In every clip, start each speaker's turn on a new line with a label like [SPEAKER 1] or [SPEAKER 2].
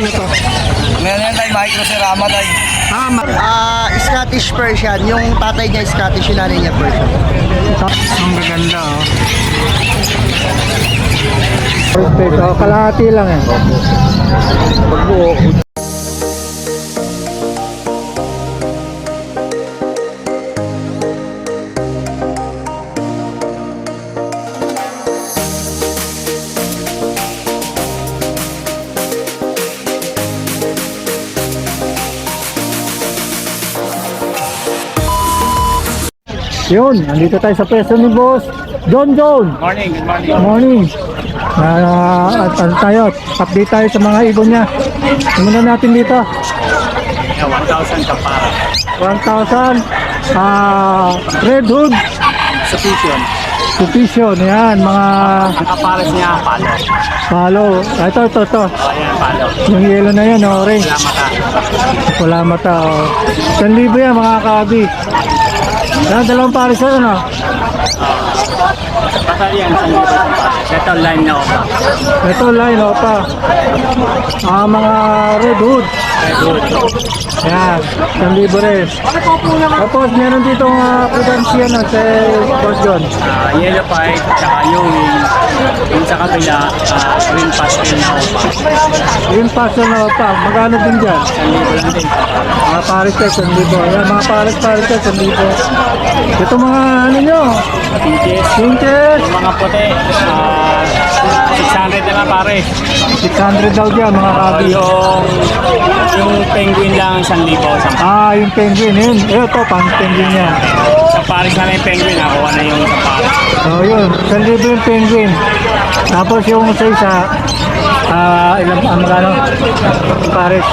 [SPEAKER 1] ano to?
[SPEAKER 2] Meron yan tayo, micro serama tayo.
[SPEAKER 3] Scottish Persian. Yung tatay niya Scottish, yung nanay niya Persian.
[SPEAKER 1] Ang gaganda oh. Perfect. Oh, kalahati lang eh. Pagbuo. Yun, nandito tayo sa pwesto ni Boss John.
[SPEAKER 2] Morning, good morning.
[SPEAKER 1] Morning. Tayo, update tayo sa mga ibon niya. Muna natin dito.
[SPEAKER 2] 1,000 kapara.
[SPEAKER 1] 1,000. Red Hood. Sufficient. Yan, mga
[SPEAKER 2] Ang kapares niya, palo.
[SPEAKER 1] palo. Ito.
[SPEAKER 2] Ayan, palo.
[SPEAKER 1] Yung yellow na yan, orange.
[SPEAKER 2] Wala mata.
[SPEAKER 1] Wala mata. 1,000 yan, mga kabi. Yan, dalawang pares yan, ano?
[SPEAKER 2] Pasal yan, ito line na opa.
[SPEAKER 1] Ito, line, pa. Mga Red Hood. Yan, 1,000 rin. Tapos, meron dito prudensiya na sa Boss John.
[SPEAKER 2] Yellow pipe, tsaka yung sa kabila, green pastel na opa.
[SPEAKER 1] Yung paso na pa, magkano din dyan?
[SPEAKER 2] 1,000 lang din.
[SPEAKER 1] Mga pares tayo, 1,000. Yan, mga pares tayo, 1,000. Ito mga ano nyo,
[SPEAKER 2] Pinches.
[SPEAKER 1] pinches.
[SPEAKER 2] Yung mga puti, 600 na lang pare.
[SPEAKER 1] 600 daw dyan, mga kabi.
[SPEAKER 2] Yung penguin lang, 1,000.
[SPEAKER 1] Yung penguin, yun. Ito, pang penguin yan.
[SPEAKER 2] Sa pares na yung penguin, nakuha na yung sa pares.
[SPEAKER 1] So, yun, 1,000 yung penguin. Tapos yung sa isa, magkano? Yung pares.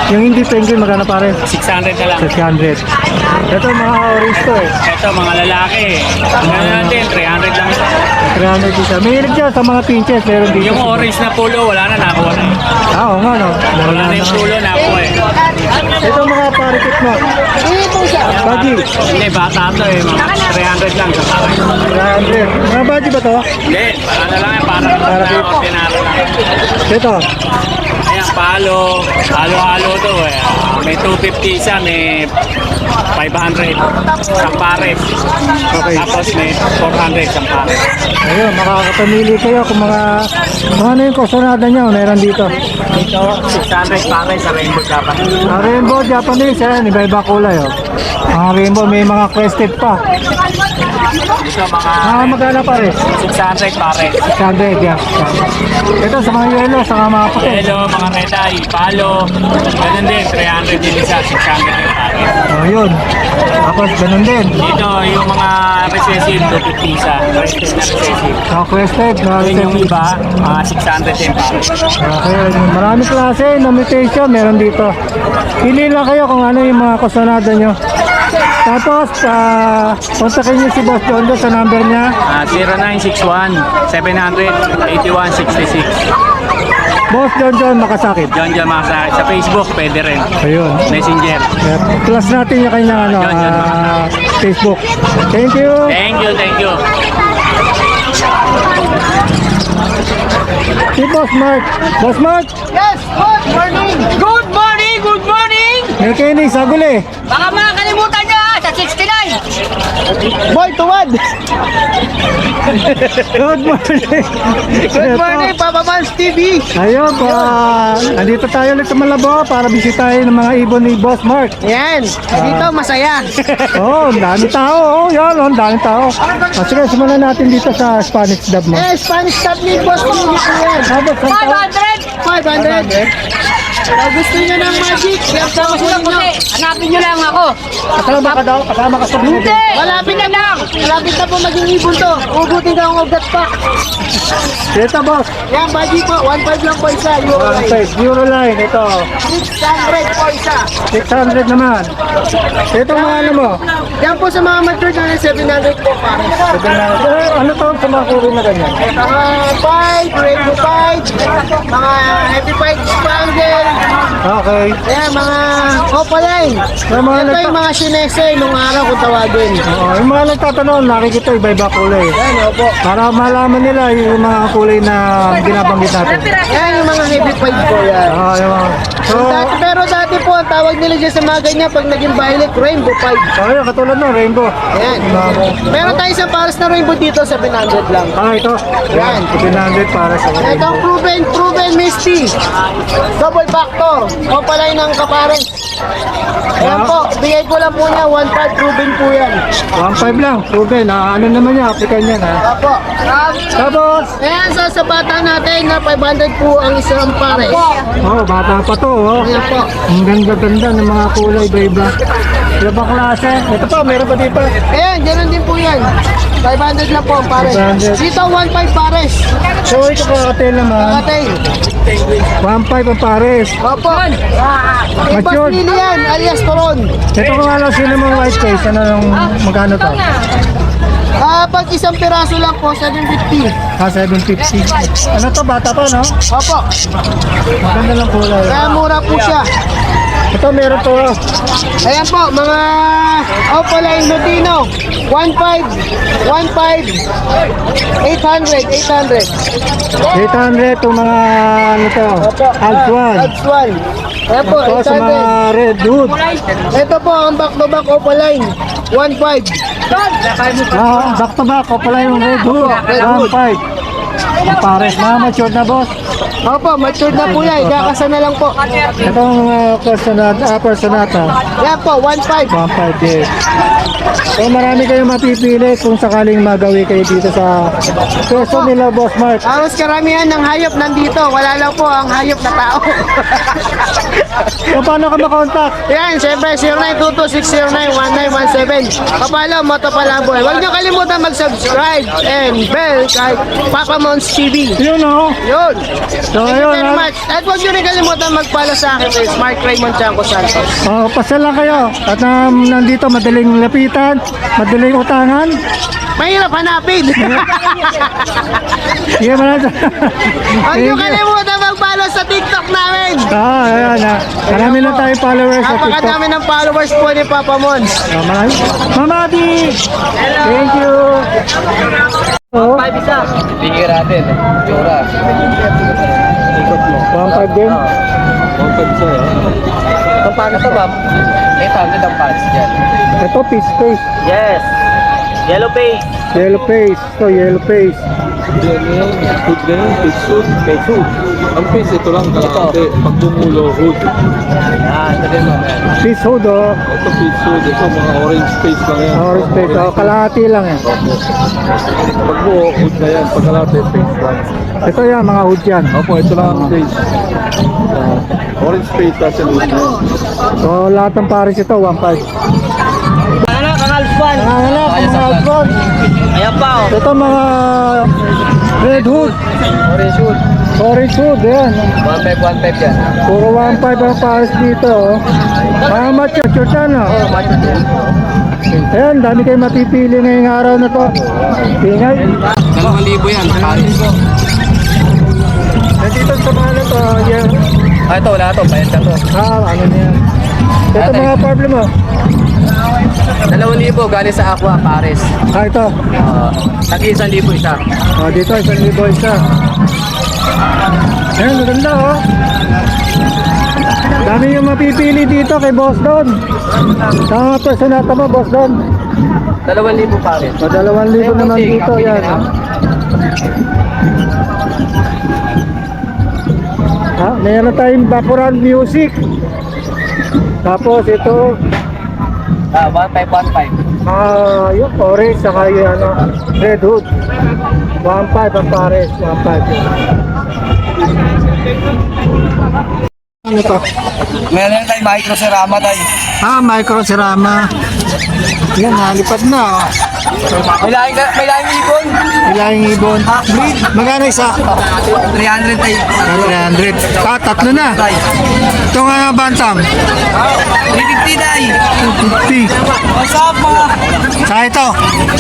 [SPEAKER 1] Yung hindi penguin, magkano pares?
[SPEAKER 2] 600 na lang.
[SPEAKER 1] 600. Ito, mga orange to eh.
[SPEAKER 2] Ito, mga lalaki. Ganyan natin, 300 lang isa.
[SPEAKER 1] 300 isa. May hirap dyan sa mga pinches, meron dito.
[SPEAKER 2] Yung orange na pulo, wala na, nakuha na.
[SPEAKER 1] Oo nga, no?
[SPEAKER 2] Wala na yung pulo, nakuha eh.
[SPEAKER 1] Ito mga parikit mo. Baji.
[SPEAKER 2] Hindi, bata to eh. Mga 300 lang sa pares.
[SPEAKER 1] 300. Mga baji ba to?
[SPEAKER 2] Hindi, para na lang yan, para
[SPEAKER 1] Para
[SPEAKER 2] na
[SPEAKER 1] dito.
[SPEAKER 2] ordinary lang.
[SPEAKER 1] Ito.
[SPEAKER 2] Ayan, halo-halo to eh. May 250 isa, may 500 sa pares.
[SPEAKER 1] Okay.
[SPEAKER 2] Tapos may 400 sa pares.
[SPEAKER 1] Ayun, makakapamili kayo kung mga ano yung kusonada nyo, meron dito.
[SPEAKER 2] Dito, 600 pares sa Rainbow Japanese.
[SPEAKER 1] Rainbow Japanese, yan, iba-iba kulay, oh. Mga rainbow, may mga crested pa.
[SPEAKER 2] Dito, mga
[SPEAKER 1] Magkano pa rin?
[SPEAKER 2] 600 pares.
[SPEAKER 1] 600, yan. Ito sa mga yellow, sa mga puti.
[SPEAKER 2] Hello, mga red eye, palo. Ganun din, 300 din isa, 600 din pares.
[SPEAKER 1] Oh, yun. Tapos, ganun din.
[SPEAKER 2] Dito, yung mga recessive, 250 isa. Crested na recessive.
[SPEAKER 1] Sa crested,
[SPEAKER 2] Yun yung iba, mga 600 din pares.
[SPEAKER 1] Okay, maraming klase, no mutation, meron dito. Pili lang kayo kung ano yung mga kusonada nyo. Tapos, kontakin nyo si Boss John doon sa number niya.
[SPEAKER 2] 0961-700-8166.
[SPEAKER 1] Boss John Makasakit.
[SPEAKER 2] John Jamasa. Sa Facebook, pwede rin.
[SPEAKER 1] Ayun.
[SPEAKER 2] Messenger.
[SPEAKER 1] Plus natin yung kanyang
[SPEAKER 2] John
[SPEAKER 1] Facebook. Thank you.
[SPEAKER 2] Thank you.
[SPEAKER 1] Si Boss Mark. Boss Mark,
[SPEAKER 3] Yes! Good morning!
[SPEAKER 4] Good morning! Good morning!
[SPEAKER 1] may kinig sa guli.
[SPEAKER 4] Baka makakalimutan nyo sa 69!
[SPEAKER 3] Boy, tuwad!
[SPEAKER 1] Good morning.
[SPEAKER 3] Good morning, Papa Mans TV!
[SPEAKER 1] Ayun po. Andito tayo ulit sa Malabo para bisitahin ng mga ibon ni Boss Mark.
[SPEAKER 3] Yan, dito masaya.
[SPEAKER 1] Ang dami tao. Ang dami tao. Sige, simulan natin dito sa Spanish dub mo.
[SPEAKER 3] Spanish Cup ni Boss Community yan.
[SPEAKER 1] Habang sa tao.
[SPEAKER 3] 500. Kung gusto nyo ng magic,
[SPEAKER 4] Sama sila puti! Hanapin nyo lang ako!
[SPEAKER 1] Kasama ka daw? Kasama ka sa
[SPEAKER 4] Hindi!
[SPEAKER 1] binili?
[SPEAKER 4] Malapit na lang!
[SPEAKER 3] malapit na po maging ibon to. Ubutin na ang ugat pa.
[SPEAKER 1] Dito, boss.
[SPEAKER 3] Yan, magic po. 1.5 lang po isa. Euro line.
[SPEAKER 1] Okay, Euroline. Ito.
[SPEAKER 3] 600 po isa.
[SPEAKER 1] 600 naman. Ito mga ano mo?
[SPEAKER 3] Yan po sa mga matured na 700 po pa.
[SPEAKER 1] Ano to sa mga kuri na ganyan?
[SPEAKER 3] Mga 5, rainbow 5, mga heavy 5 spangle,
[SPEAKER 1] Okay.
[SPEAKER 3] Ayan, mga Opaline.
[SPEAKER 1] Yung mga
[SPEAKER 3] Ito yung mga sinese nung araw kung tawagin.
[SPEAKER 1] Yung mga nagtatanong, nakikita iba-iba kulay.
[SPEAKER 3] Ayan, opo.
[SPEAKER 1] Para malaman nila yung mga kulay na binabanggit natin.
[SPEAKER 3] Ayan yung mga heavy fight po yan.
[SPEAKER 1] Yung mga... So,
[SPEAKER 3] Pero dati po, ang tawag nila dyan sa mga ganyan, pag naging violet, rainbow fight.
[SPEAKER 1] ayun, katulad ng rainbow.
[SPEAKER 3] Ayan. Meron tayo isang pares na rainbow dito, 700 lang.
[SPEAKER 1] Ito. Yan, 700 para sa
[SPEAKER 3] Ito
[SPEAKER 1] rainbow.
[SPEAKER 3] ang proven Misty. Double factor. Opaline ng kapares. Ayan po, bigay ko lang po niya, 1.5 proven po yan.
[SPEAKER 1] 1.5 lang, proven. Ano naman yan, African yan ha.
[SPEAKER 3] Opo.
[SPEAKER 1] Tapos,
[SPEAKER 3] Ayan, sa bata natin na 500 po ang isang pares.
[SPEAKER 1] bata pa to.
[SPEAKER 3] Ayan po.
[SPEAKER 1] Ang ganda-ganda ng mga kulay iba-iba. Ibang klase. Ito pa, meron pa dito.
[SPEAKER 3] Ayan, ganoon din po yan. 500 lang po ang pares.
[SPEAKER 1] 500.
[SPEAKER 3] Dito, 1.5 pares.
[SPEAKER 1] So, ito kakatail naman.
[SPEAKER 3] Kakatay.
[SPEAKER 1] 1.5 ang pares.
[SPEAKER 3] Opo. Ibas
[SPEAKER 1] Matured.
[SPEAKER 3] nili yan, alias Toron.
[SPEAKER 1] Ito kung ano, sino mong white case, ano yung magkano to?
[SPEAKER 3] Pag isang piraso lang po, 750.
[SPEAKER 1] 750. Ano to, bata pa, no?
[SPEAKER 3] Opo.
[SPEAKER 1] Maganda lang kulay.
[SPEAKER 3] Kaya mura po siya.
[SPEAKER 1] Ito, meron to.
[SPEAKER 3] Ayan po, mga Opaline Lutino. 1.5, 800.
[SPEAKER 1] 800 itong mga, ano to, Alps 1.
[SPEAKER 3] That's one. Ayan po,
[SPEAKER 1] Ito sa mga
[SPEAKER 3] 800.
[SPEAKER 1] red hood.
[SPEAKER 3] Ito po, ang back-to-back Opaline. 1.5.
[SPEAKER 1] Back to back, o pala yung red hood.
[SPEAKER 3] Red hood.
[SPEAKER 1] 1.5. Ang pares, mga matured na boss.
[SPEAKER 3] Opo, matured na po yan. Kakasa na lang po.
[SPEAKER 1] Itong personata,
[SPEAKER 3] Yan po, 1.5.
[SPEAKER 1] 1.5 din. So marami kayong mapipili kung sakaling magawi kayo dito sa pwesto nila, Boss Mark.
[SPEAKER 3] Halos karamihan ng hayop nandito. Wala lang po ang hayop na tao.
[SPEAKER 1] So paano ka makontak?
[SPEAKER 3] Yan, syempre, 0922-609-1917. Kapalo, Moto Palaboy. Huwag niyo kalimutan mag-subscribe and bell kay Papa Mons TV.
[SPEAKER 1] Yun o.
[SPEAKER 3] Yun.
[SPEAKER 1] So
[SPEAKER 3] Thank you
[SPEAKER 1] ayun,
[SPEAKER 3] very much. At huwag niyo rin kalimutan mag-follow sa akin kay Mark Raymond Chanco Santos.
[SPEAKER 1] pasal lang kayo. At nandito madaling lapitan, madaling utangan.
[SPEAKER 3] Mahirap hanapin.
[SPEAKER 1] Sige mo lang.
[SPEAKER 3] Huwag niyo kalimutan mag-follow sa TikTok namin.
[SPEAKER 1] Ayan na. Marami na tayong followers sa TikTok.
[SPEAKER 3] Napakadami ng followers po ni Papa Mons.
[SPEAKER 1] Marami. Mama Adi! Thank you! Oh,
[SPEAKER 2] Tingin natin. Tsura. Ikot mo.
[SPEAKER 1] 1.5 din.
[SPEAKER 2] 1.5 sa'yo. Ang paano to, ma'am? 800 ang pares dyan.
[SPEAKER 1] Ito, fish face.
[SPEAKER 2] Yes. Yellow face.
[SPEAKER 1] Yellow face. Ito, yellow face.
[SPEAKER 5] Hood ganun, face hood.
[SPEAKER 2] Face hood.
[SPEAKER 5] Ang face, ito lang kalahati. Pag bumulo, hood.
[SPEAKER 2] Ah, ito din, ma'am.
[SPEAKER 1] Fish hood, oh.
[SPEAKER 5] Ito face hood, ito mga orange face lang yan.
[SPEAKER 1] Orange face. Oh, kalahati lang eh.
[SPEAKER 5] Pag buo, hood na yan. Pag kalahati, face lang.
[SPEAKER 1] Ito yan, mga hood yan.
[SPEAKER 5] Opo, ito lang ang face. Orange face kasi hood na yan.
[SPEAKER 1] So, lahat ng pares ito, 1.5.
[SPEAKER 2] Ano, kangalspan.
[SPEAKER 1] Nangangalap, mga outbound.
[SPEAKER 2] Ayan pa, oh.
[SPEAKER 1] Ito, mga red hood.
[SPEAKER 2] Orange hood.
[SPEAKER 1] Orange hood, yan.
[SPEAKER 2] 1.5 yan.
[SPEAKER 1] Puro 1.5 ang pares dito, oh. Mga mature yan, oh. Ayan, dami kayong mapipili ngayong araw na to. Tingay.
[SPEAKER 2] 2,000 yan, pares.
[SPEAKER 1] Nandito sa mga na to, yan.
[SPEAKER 2] Ah, ito, wala to. Bayad na to.
[SPEAKER 1] Ano na yan. Ito mga problem mo.
[SPEAKER 2] 2,000 galing sa Aqua, pares.
[SPEAKER 1] Ito.
[SPEAKER 2] Tagi 1,000 isa.
[SPEAKER 1] Dito, 1,000 isa. Ayan, maganda, oh. Dami yung mapipili dito kay Boss Don. Sa personata mo, Boss Don.
[SPEAKER 2] 2,000 pares.
[SPEAKER 1] 2,000 naman dito, yan. Meron tayong background music. Tapos ito,
[SPEAKER 2] 1.5.
[SPEAKER 1] yung orange, saka yung red hood. 1.5 ang pares, 1.5. Ano to?
[SPEAKER 2] Meron tayong microcerama tayo.
[SPEAKER 1] Micro cerama. Yan, nalipad na, oh.
[SPEAKER 2] May lahing ibon.
[SPEAKER 1] Ilang ibon. Breed, magkano isa?
[SPEAKER 2] 300 tayo.
[SPEAKER 1] 300. Tatlo na. Ito nga bantam.
[SPEAKER 2] 350 tayo.
[SPEAKER 1] 50.
[SPEAKER 2] What's up, mga?
[SPEAKER 1] Sa ito.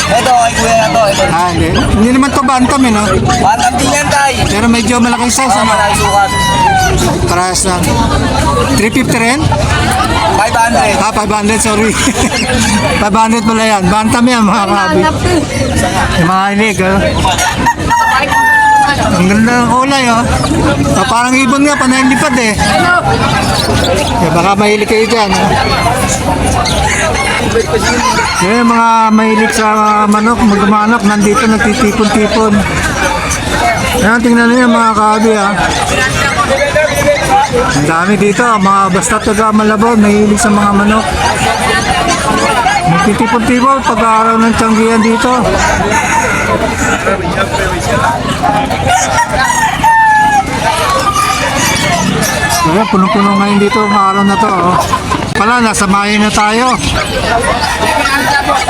[SPEAKER 2] Ito, ay kuya na to. Ito.
[SPEAKER 1] Hindi. Hindi naman to bantam, eh, no?
[SPEAKER 2] Bantam din yan tayo.
[SPEAKER 1] Pero medyo malaking size, ano?
[SPEAKER 2] Malaki sukat.
[SPEAKER 1] parehas lang. 350 rin? 500. 500, sorry. 500 pala yan. Bantam yan, mga kabi. Yung mga inig, oh. Ang ganda ng kulay, oh. Parang ibon nga, panayang lipad, eh. Kaya baka mahilig kayo dyan, oh. Kaya mga mahilig sa manok, magmanok, nandito nagtitipon-tipon. Ayan, tingnan niyo mga kabi, ha. Ang dami dito, mga basta taga Malabon, mahilig sa mga manok. Nagtitipon-tipon pag-araw ng tiyanggihan dito. Kaya punong-puno ngayon dito ang araw na to, oh. Pala, nasa Mayo na tayo.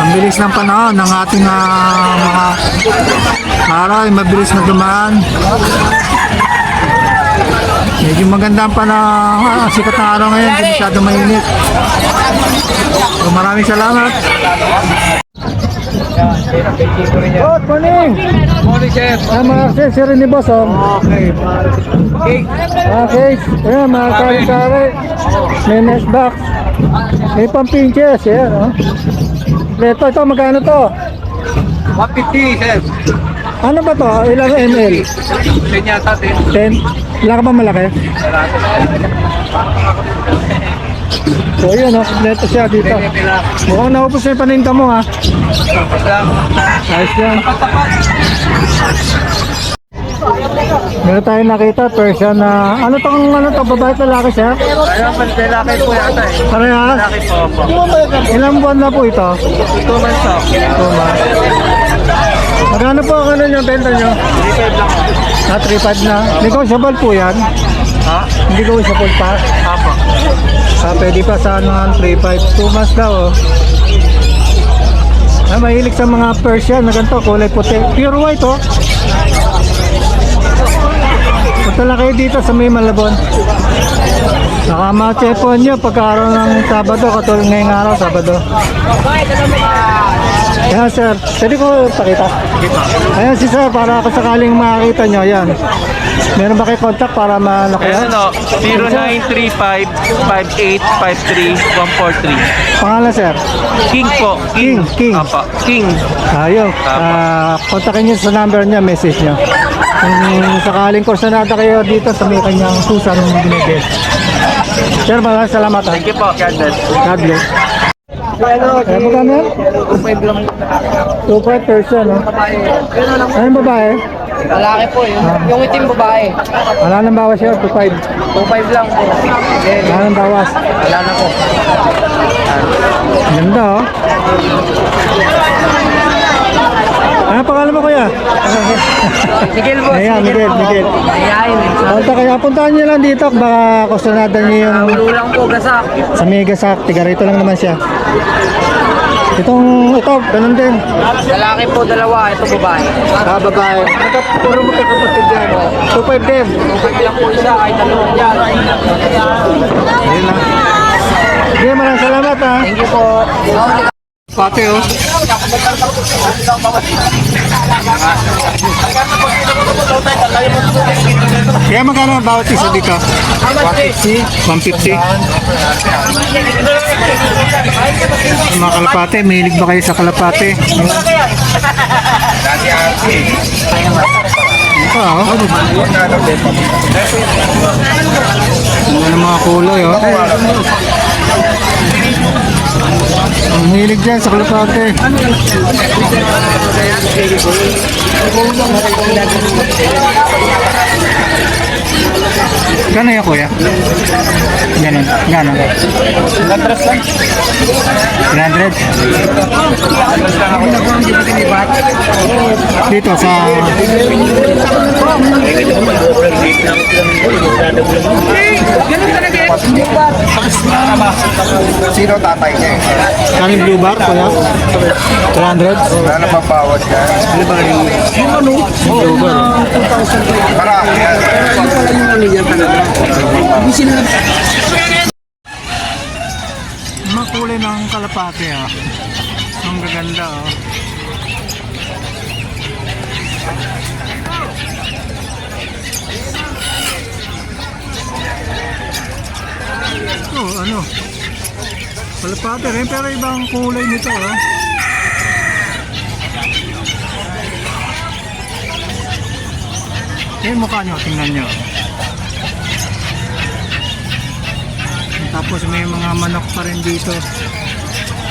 [SPEAKER 1] Ang bilis ng panahon ng ating mga araw ay mabilis na dumaan. Medyo maganda ang panahon, sikat na araw ngayon, hindi masyado mainit. So, maraming salamat. Good morning!
[SPEAKER 2] Morning, chef.
[SPEAKER 1] Mga accessory ni Boss, oh.
[SPEAKER 2] Okay.
[SPEAKER 1] Okay, ayan, mga kari-kari. May nest box. May pampinches, ayan, oh. Ito, magkano to?
[SPEAKER 2] 150, chef.
[SPEAKER 1] Ano ba to? Ilang ml?
[SPEAKER 2] Pinyata,
[SPEAKER 1] 10? Ilang ka ba malaki? So yun, oh, kompleto siya dito. Mukhang naupos na yung paninda mo, ha. Ayos yan. Meron tayong nakita, Persian na, ano to, babae at lalaki siya?
[SPEAKER 2] Ayun, lalaki po yata eh.
[SPEAKER 1] Parehas?
[SPEAKER 2] Lalaki po.
[SPEAKER 1] Ilang buwan na po ito?
[SPEAKER 2] 2 months off.
[SPEAKER 1] 2 months. Magkano po ang ano nyo, benta nyo?
[SPEAKER 2] 3.5 lang.
[SPEAKER 1] 3.5 na. Negotiable po yan.
[SPEAKER 2] Ha?
[SPEAKER 1] Hindi ko negotiable pa.
[SPEAKER 2] Apo.
[SPEAKER 1] Pwede pa sa ano, 3.5. 2 months daw, oh. Mahilig sa mga Persian na ganito, kulay puti. Pure white, oh. Punta lang kayo dito sa may Malabon. Nakama-chepon nyo pagkaroon ng Sabado, katulad ngayong araw, Sabado. Ayan, sir. Pwede ko pakita? Ayan si sir, para kung sakaling makakita nyo, ayan. Meron ba kayo contact para malaki?
[SPEAKER 2] Ayan o, 0935-5853-143.
[SPEAKER 1] Pangalan, sir?
[SPEAKER 2] King po.
[SPEAKER 1] King.
[SPEAKER 2] Apa. King.
[SPEAKER 1] Ayun. Kontakin nyo sa number niya, message nyo. Kung sakaling kursanada kayo dito sa may kanyang susa ng binibig. Sir, maraming salamat. Ha?
[SPEAKER 2] Thank you po. God bless.
[SPEAKER 1] God bless. Kaya magkano yan?
[SPEAKER 2] 2.5 lang.
[SPEAKER 1] 2.5 person, no? Ayun, babae?
[SPEAKER 4] Lalaki po yun. Yung itim babae.
[SPEAKER 1] Wala nang bawas siya, 2.5.
[SPEAKER 4] 2.5 lang po.
[SPEAKER 1] Wala nang bawas.
[SPEAKER 4] Wala na po.
[SPEAKER 1] Ganda, oh. Ano pangalan mo, kuya?
[SPEAKER 4] Miguel po.
[SPEAKER 1] Ayan, Miguel.
[SPEAKER 4] Ayan.
[SPEAKER 1] Punta kayo, puntahan nyo lang dito. Baka kusanada nyo yung
[SPEAKER 4] Ulo lang po, gasak.
[SPEAKER 1] sa Megasak. Tiga rito lang naman siya. Ito, ganun din.
[SPEAKER 4] Lalaki po, dalawa. Ito babae.
[SPEAKER 1] Babae. Puro magkakapatid yan. 2.5 din.
[SPEAKER 4] 2.5 lang po isa, kahit dalawa dyan.
[SPEAKER 1] Ayun lang. Sige, maraming salamat, ha.
[SPEAKER 4] Thank you po.
[SPEAKER 1] Pati, oh. Kaya magkano ang bawat isa dito? 150. 150. Mga kalapate, mahilig ba kayo sa kalapate? Ito, oh. Ano ng mga kulay, oh. Ang hilig dyan sa kalapate. Gano'n yan, kuya? Gano'n. 300? Dito sa...
[SPEAKER 5] Sino tatay niya?
[SPEAKER 1] Kaning blue bar, kuya? 300?
[SPEAKER 5] Wala na mapawad ka.
[SPEAKER 1] Blue bar.
[SPEAKER 5] Marami yan.
[SPEAKER 1] Mga kulay ng kalapate, ah. Ang gaganda, oh. Ito, ano? Kalapate rin, pero ibang kulay nito, oh. Yung mukha nyo, tingnan nyo. Tapos may mga manok pa rin dito.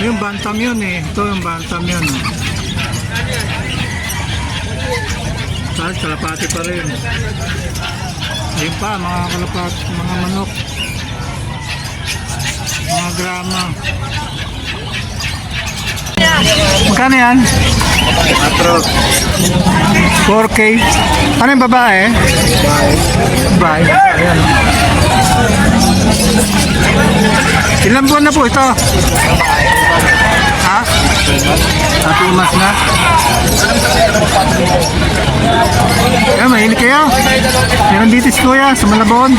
[SPEAKER 1] Yung bantam yun eh. Ito yung bantam yun. Oh. Tapos kalapati pa rin. Ayun pa, mga kalapati, mga manok. Mga grama. Magkano yan? 4K. Ano yung babae? Babae. Ayan. Ilang buwan na po ito? Ha? 2 months na? Ayan, mahilig kayo. Meron dito si Kuya sa Malabon.